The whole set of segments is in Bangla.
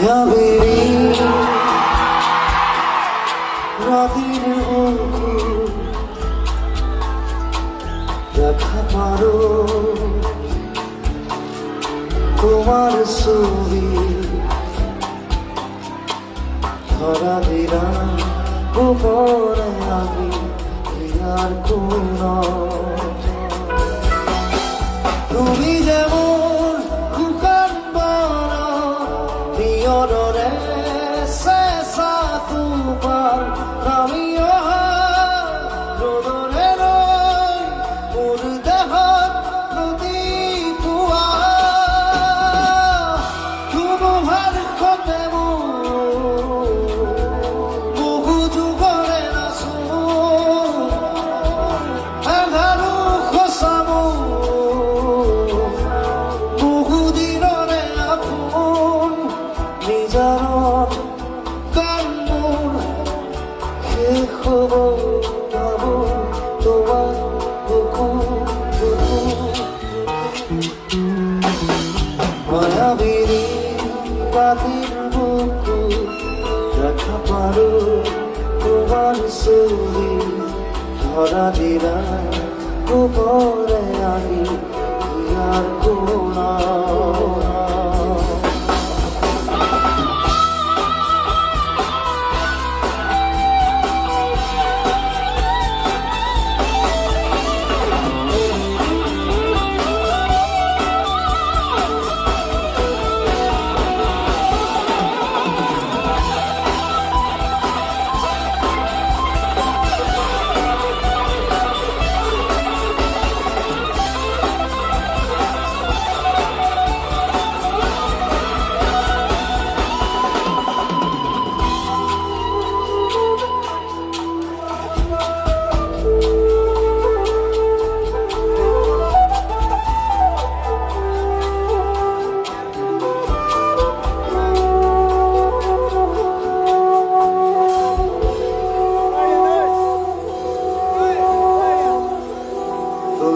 মায়াবী রাতের অঙ্কুর দেখা পারো তোমার ছবি ধরা দিলাম গোপনে আমি আর কোন তুমি যেমন কুকান বড় প্রিয়রে শেষা তোমার আমিও রোদরে রই মোর দেহ নদী কুয়া তোমার খতে বহু যুগরে নাচো আধারু খসামো বহুদিনরে আপন নিজার কান্মুর শেষ হব পাবো তোমার মায়াবী রাতের বুকুর দেখা পারো তোমার ছবি ধরা দিলা গোপনে আমি আর কোন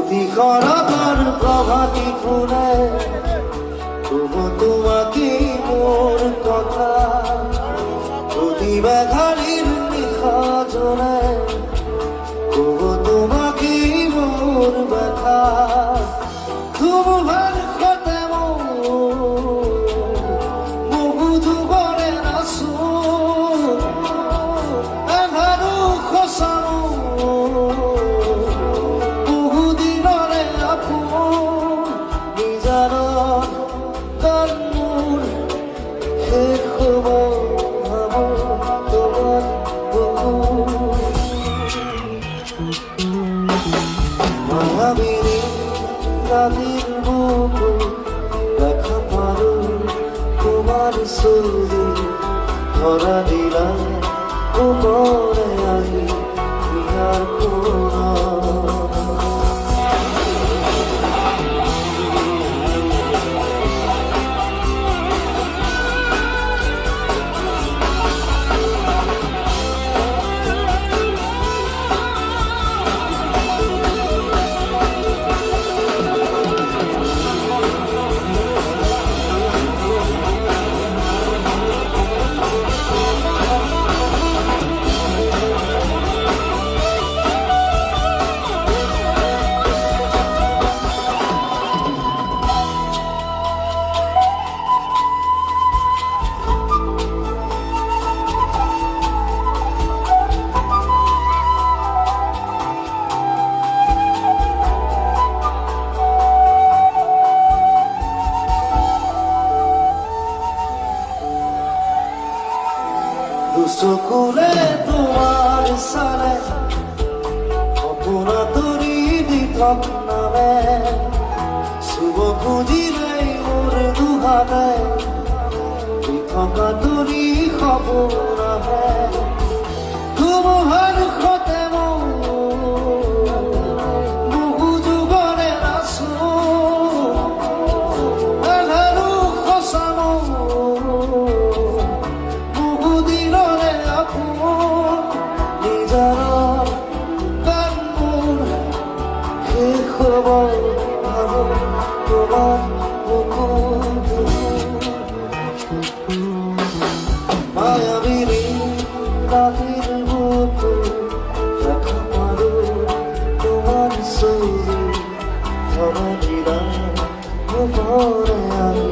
প্রতিকরতার প্রভাতী ফুলে তবু তোমাকে মোর কথা প্রতিবাঘালির নিখা জলে তবু তোমাকে মোর ব্যথা তোমার খতে বহু যুগরে নাচো আধারু খসানো মায়াবী রাতের বুকুর দেখা পারো তোমার ছবি ধরা দিলাম গোপনে আমি আর কোন দুসকুলে তোমার সালে অপুরা তরি দিতক নামে শুভ খুঁজিলে মোর দুহাতে দিতকা তরি খবর আহে তোমার খতে বহু যুগরে নাচো আধারু খসানো নিজার কান্মুর শেষ হব ভাবো তোমার মুকুর 소리 더만이라 무번에